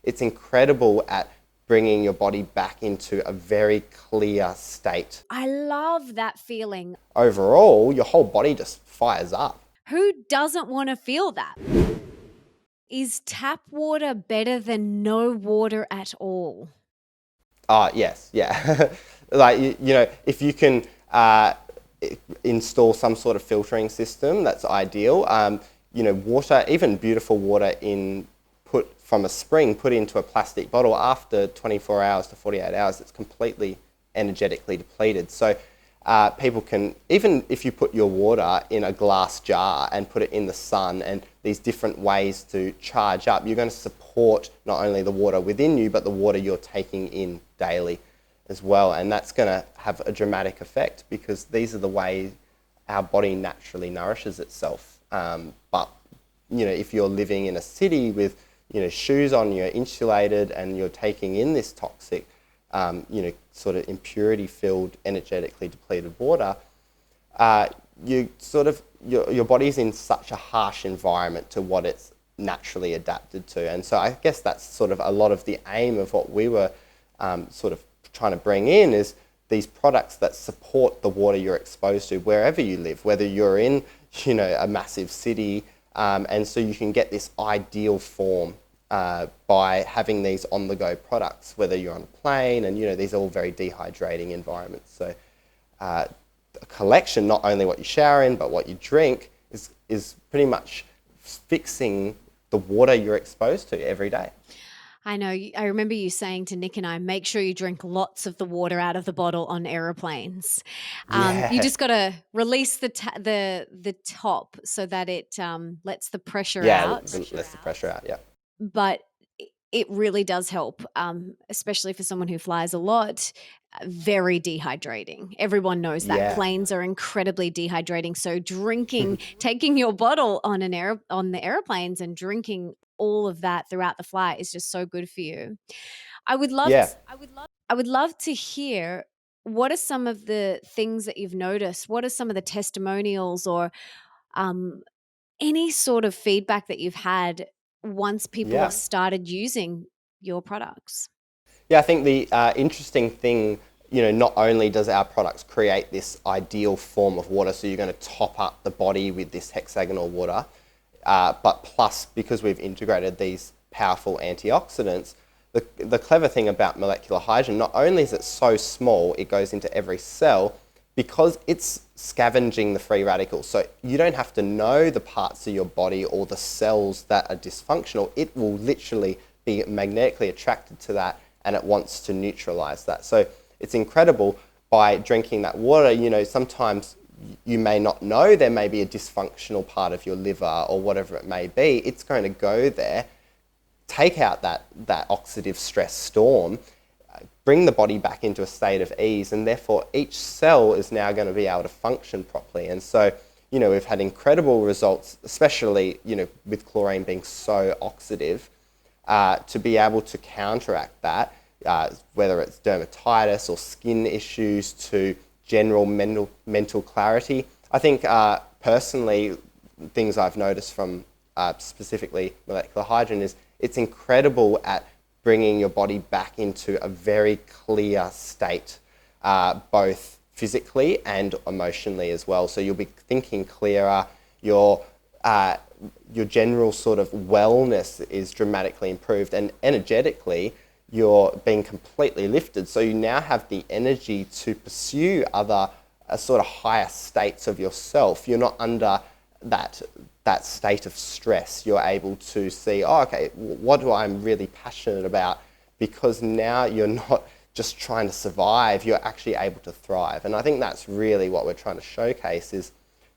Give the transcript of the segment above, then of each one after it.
it's incredible at bringing your body back into a very clear state. I love that feeling. Overall, your whole body just fires up. Who doesn't want to feel that? Is tap water better than no water at all? Yes, yeah. Like, if you can install some sort of filtering system, that's ideal. Water, even beautiful water put from a spring, put into a plastic bottle, after 24 hours to 48 hours, it's completely energetically depleted. So people can, even if you put your water in a glass jar and put it in the sun, and these different ways to charge up, you're going to support not only the water within you, but the water you're taking in daily as well. And that's going to have a dramatic effect, because these are the ways our body naturally nourishes itself. But if you're living in a city with shoes on, you're insulated, and you're taking in this toxic sort of impurity-filled, energetically depleted water, your body's in such a harsh environment to what it's naturally adapted to. And so I guess that's sort of a lot of the aim of what we were sort of trying to bring in, is these products that support the water you're exposed to wherever you live, whether you're in a massive city, and so you can get this ideal form by having these on-the-go products, whether you're on a plane, and these are all very dehydrating environments. So a collection, not only what you shower in, but what you drink, is pretty much fixing the water you're exposed to every day. I know. I remember you saying to Nick and I, make sure you drink lots of the water out of the bottle on aeroplanes. You Yeah. just got to release the top so that it lets the pressure Yeah, out. lets the pressure out, yeah. But it really does help, especially for someone who flies a lot. Very dehydrating. Everyone knows that Yeah. planes are incredibly dehydrating. So taking your bottle on the airplanes and drinking all of that throughout the flight is just so good for you. I would love Yeah. I would love to hear, what are some of the things that you've noticed? What are some of the testimonials, or um, any sort of feedback that you've had once people have Yeah. started using your products? Yeah, I think the interesting thing, not only does our products create this ideal form of water, so you're going to top up the body with this hexagonal water, but plus, because we've integrated these powerful antioxidants, the clever thing about molecular hydrogen, not only is it so small, it goes into every cell, because it's scavenging the free radicals. So you don't have to know the parts of your body or the cells that are dysfunctional. It will literally be magnetically attracted to that, and it wants to neutralize that. So it's incredible. By drinking that water, sometimes you may not know there may be a dysfunctional part of your liver or whatever it may be. It's going to go there, take out that oxidative stress storm, bring the body back into a state of ease, and therefore each cell is now going to be able to function properly. And so, we've had incredible results, especially, with chlorine being so oxidative, to be able to counteract that, whether it's dermatitis or skin issues to general mental clarity. I think personally, things I've noticed from specifically molecular hydrogen is it's incredible at bringing your body back into a very clear state, both physically and emotionally as well. So you'll be thinking clearer, your general sort of wellness is dramatically improved, and energetically, you're being completely lifted. So you now have the energy to pursue other sort of higher states of yourself. You're not under that state of stress. You're able to see, okay, what do I'm really passionate about? Because now you're not just trying to survive, you're actually able to thrive. And I think that's really what we're trying to showcase, is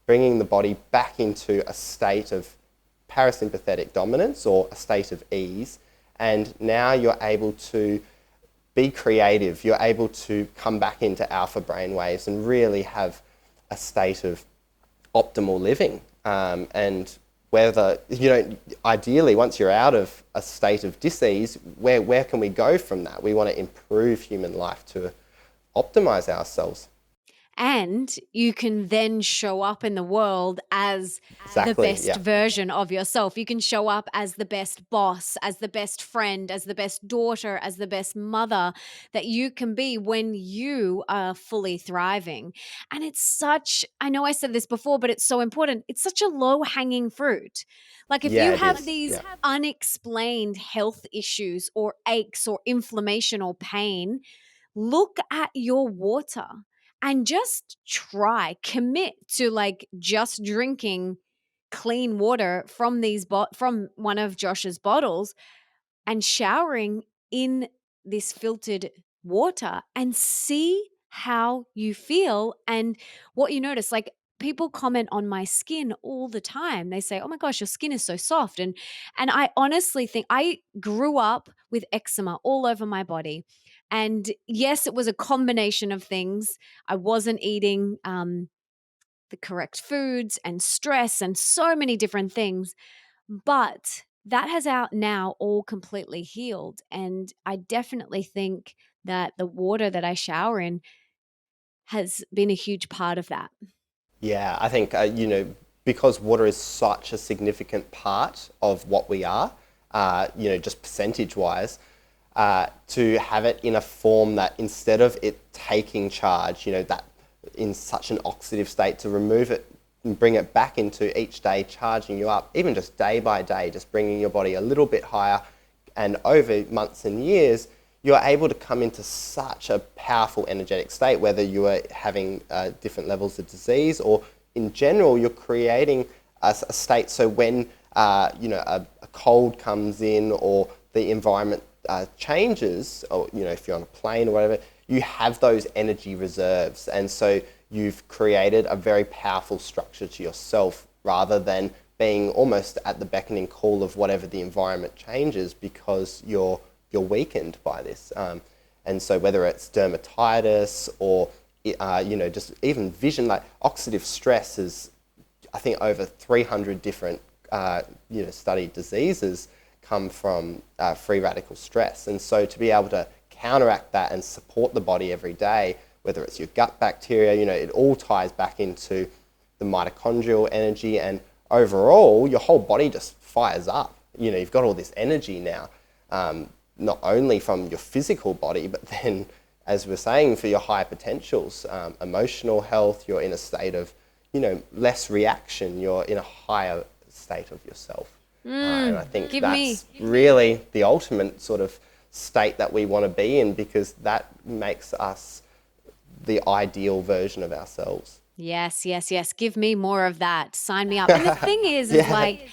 bringing the body back into a state of parasympathetic dominance, or a state of ease. And now you're able to be creative. You're able to come back into alpha brainwaves and really have a state of optimal living. And whether, ideally, once you're out of a state of dis-ease, where can we go from that? We want to improve human life to optimize ourselves. And you can then show up in the world as the Exactly. best Yeah. version of yourself. You can show up as the best boss, as the best friend, as the best daughter, as the best mother that you can be when you are fully thriving. And it's such, I know I said this before, but it's so important. It's such a low hanging fruit. Like if Yeah, you it have is. these Yeah. unexplained health issues or aches or inflammation or pain, look at your water and just commit to like just drinking clean water from from one of Josh's bottles and showering in this filtered water and see how you feel and what you notice. Like people comment on my skin all the time. They say, "Oh my gosh, your skin is so soft." And I honestly think I grew up with eczema all over my body. And yes, it was a combination of things. I wasn't eating the correct foods and stress and so many different things. But that has out now all completely healed. And I definitely think that the water that I shower in has been a huge part of that. Yeah, I think, because water is such a significant part of what we are, just percentage wise, to have it in a form that instead of it taking charge, that in such an oxidative state, to remove it and bring it back into each day, charging you up, even just day by day, just bringing your body a little bit higher. And over months and years, you're able to come into such a powerful energetic state, whether you are having different levels of disease or in general, you're creating a state. So when, a cold comes in or the environment changes, or, if you're on a plane or whatever, you have those energy reserves. And so you've created a very powerful structure to yourself rather than being almost at the beckoning call of whatever the environment changes because you're weakened by this. And so whether it's dermatitis or, just even vision, like oxidative stress is, I think, over 300 different, studied diseases come from free radical stress. And so to be able to counteract that and support the body every day, whether it's your gut bacteria, it all ties back into the mitochondrial energy, and overall your whole body just fires up. You've got all this energy now, not only from your physical body, but then, as we're saying, for your higher potentials, emotional health, you're in a state of, less reaction, you're in a higher state of yourself. And I think Give me. that's really the ultimate sort of state that we want to be in, because that makes us the ideal version of ourselves. Yes, yes, yes. Give me more of that. Sign me up. And the thing is Yeah, like,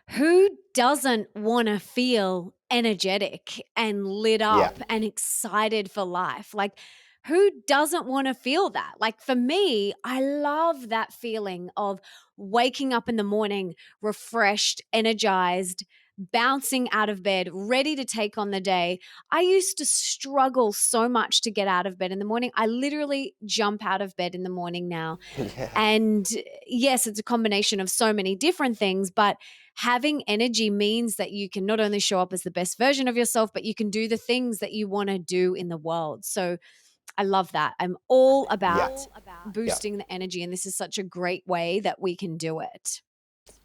who doesn't want to feel energetic and lit yeah, up and excited for life? Like, who doesn't want to feel that? Like, for me, I love that feeling of waking up in the morning, refreshed, energized, bouncing out of bed, ready to take on the day. I used to struggle so much to get out of bed in the morning. I literally jump out of bed in the morning now. yeah, And yes, it's a combination of so many different things, but having energy means that you can not only show up as the best version of yourself, but you can do the things that you want to do in the world. So I love that. I'm all yeah, about yeah. boosting the energy, and this is such a great way that we can do it.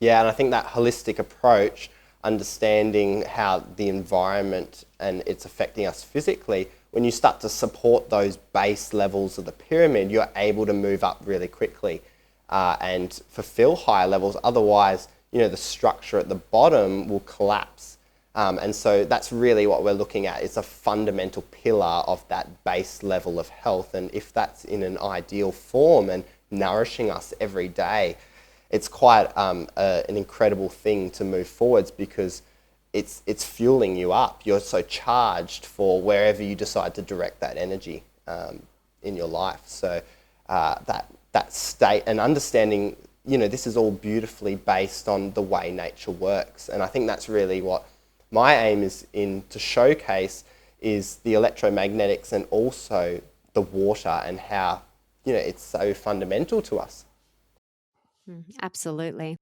Yeah, and I think that holistic approach, understanding how the environment and it's affecting us physically, when you start to support those base levels of the pyramid, you're able to move up really quickly and fulfill higher levels. Otherwise, the structure at the bottom will collapse. And so that's really what we're looking at. It's a fundamental pillar of that base level of health. And if that's in an ideal form and nourishing us every day, it's quite an incredible thing to move forwards, because it's fueling you up. You're so charged for wherever you decide to direct that energy in your life. So that state and understanding, this is all beautifully based on the way nature works. And I think that's really what my aim is to showcase, is the electromagnetics and also the water and how, it's so fundamental to us. Absolutely.